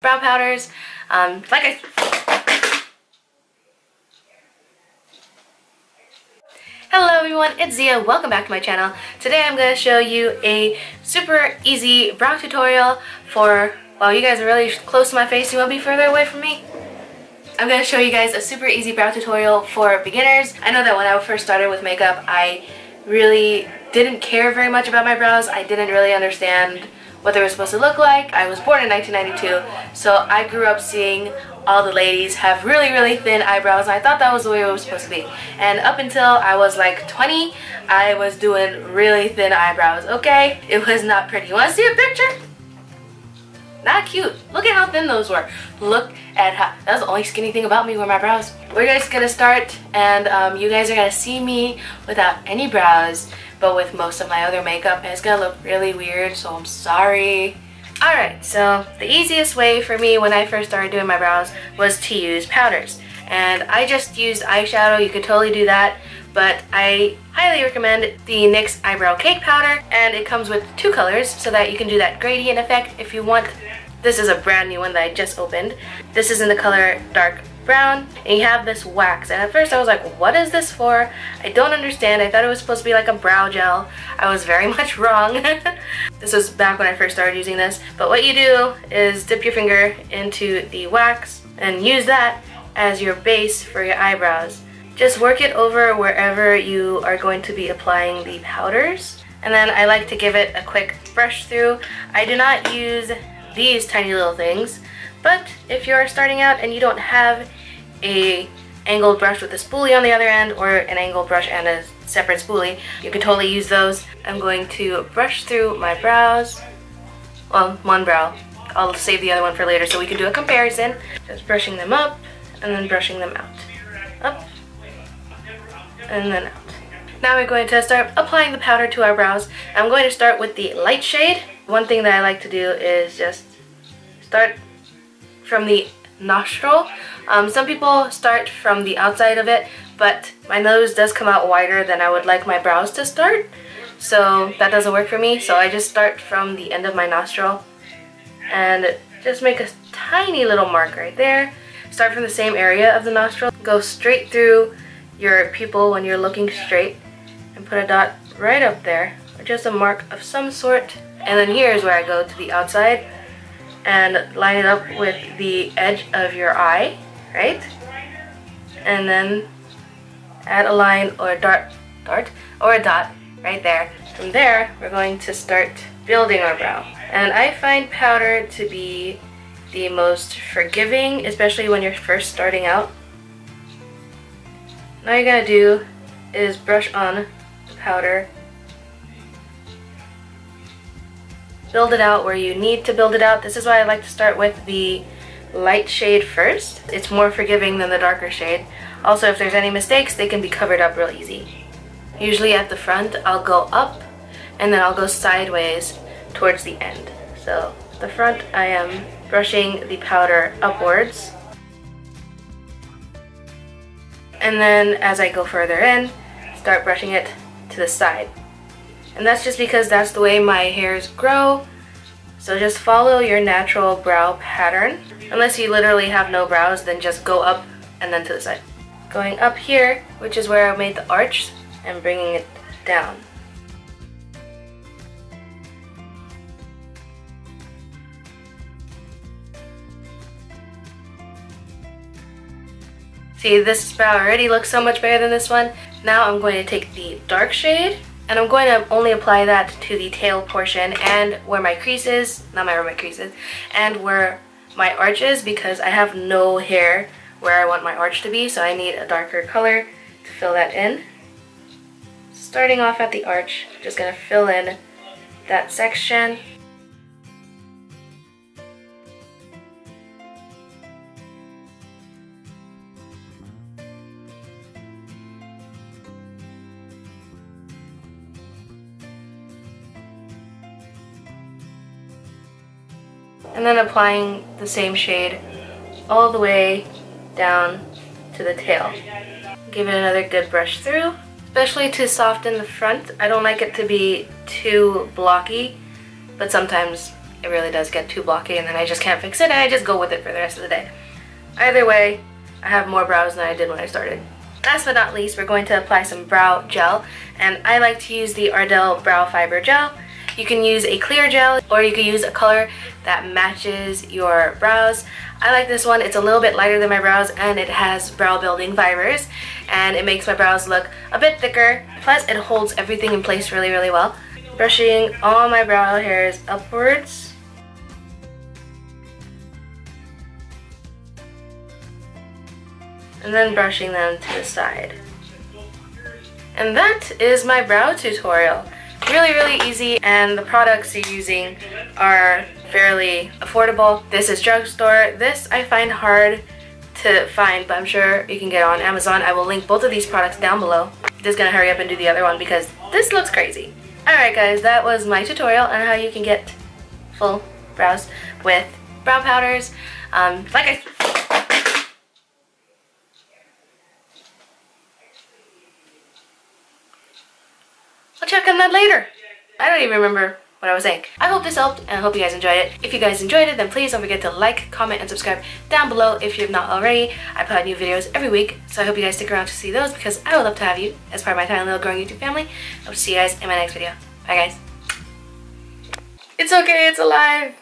brow powders. Hello everyone, it's Ziya. Welcome back to my channel. Today I'm going to show you a super easy brow tutorial for, well, you guys are really close to my face. You want to be further away from me? I'm going to show you guys a super easy brow tutorial for beginners. I know that when I first started with makeup, I really didn't care very much about my brows. I didn't really understand what they were supposed to look like. I was born in 1992, so I grew up seeing all the ladies have really thin eyebrows, and I thought that was the way it was supposed to be. And up until I was like 20, I was doing really thin eyebrows, okay? It was not pretty. You want to see a picture? Not cute. Look at how thin those were. Look at how, that's the only skinny thing about me were my brows. We're just gonna start, and you guys are gonna see me without any brows, but with most of my other makeup, and it's gonna look really weird, so I'm sorry. Alright, so the easiest way for me when I first started doing my brows was to use powders. And I just used eyeshadow. You could totally do that, but I highly recommend the NYX Eyebrow Cake Powder, and it comes with two colors so that you can do that gradient effect if you want. This is a brand new one that I just opened. This is in the color dark brown, and you have this wax, and at first I was like, what is this for? I don't understand. I thought it was supposed to be like a brow gel. I was very much wrong. This was back when I first started using this, but what you do is dip your finger into the wax and use that as your base for your eyebrows. Just work it over wherever you are going to be applying the powders, and then I like to give it a quick brush through. I do not use these tiny little things, but if you're starting out and you don't have a angled brush with a spoolie on the other end, or an angled brush and a separate spoolie, you can totally use those. I'm going to brush through my brows. Well, one brow. I'll save the other one for later so we can do a comparison. Just brushing them up and then brushing them out. Up and then out. Now we're going to start applying the powder to our brows. I'm going to start with the light shade. One thing that I like to do is just start from the nostril. Some people start from the outside of it, but my nose does come out wider than I would like my brows to start, so that doesn't work for me. So I just start from the end of my nostril and just make a tiny little mark right there. Start from the same area of the nostril, go straight through your pupil when you're looking straight, and put a dot right up there, or just a mark of some sort. And then here is where I go to the outside and line it up with the edge of your eye, right? And then add a line or a dot right there. From there, we're going to start building our brow. And I find powder to be the most forgiving, especially when you're first starting out. All you're gonna do is brush on the powder. Build it out where you need to build it out. This is why I like to start with the light shade first. It's more forgiving than the darker shade. Also, if there's any mistakes, they can be covered up real easy. Usually at the front, I'll go up and then I'll go sideways towards the end. So the front, I am brushing the powder upwards. And then as I go further in, start brushing it to the side. And that's just because that's the way my hairs grow. So just follow your natural brow pattern. Unless you literally have no brows, then just go up and then to the side. Going up here, which is where I made the arch, and bringing it down. See, this brow already looks so much better than this one. Now I'm going to take the dark shade, and I'm going to only apply that to the tail portion and where my crease is, not where my crease is, and where my arch is, because I have no hair where I want my arch to be, so I need a darker color to fill that in. Starting off at the arch, just gonna fill in that section. And then applying the same shade all the way down to the tail. Give it another good brush through, especially to soften the front. I don't like it to be too blocky, but sometimes it really does get too blocky and then I just can't fix it and I just go with it for the rest of the day. Either way, I have more brows than I did when I started. Last but not least, we're going to apply some brow gel, and I like to use the Ardell Brow Fiber Gel. You can use a clear gel or you can use a color that matches your brows. I like this one. It's a little bit lighter than my brows and it has brow building fibers and it makes my brows look a bit thicker. Plus it holds everything in place really, really well. Brushing all my brow hairs upwards. And then brushing them to the side. And that is my brow tutorial. Really, really easy, and the products you're using are fairly affordable. This is drugstore. This I find hard to find, but I'm sure you can get on Amazon. I will link both of these products down below. Just gonna hurry up and do the other one because this looks crazy. Alright guys, that was my tutorial on how you can get full brows with brow powders. I'll check on that later. I don't even remember what I was saying. I hope this helped and I hope you guys enjoyed it. If you guys enjoyed it, then please don't forget to like, comment, and subscribe down below if you have not already. I put out new videos every week, so I hope you guys stick around to see those because I would love to have you as part of my tiny little growing YouTube family. I will see you guys in my next video. Bye guys. It's okay, it's alive.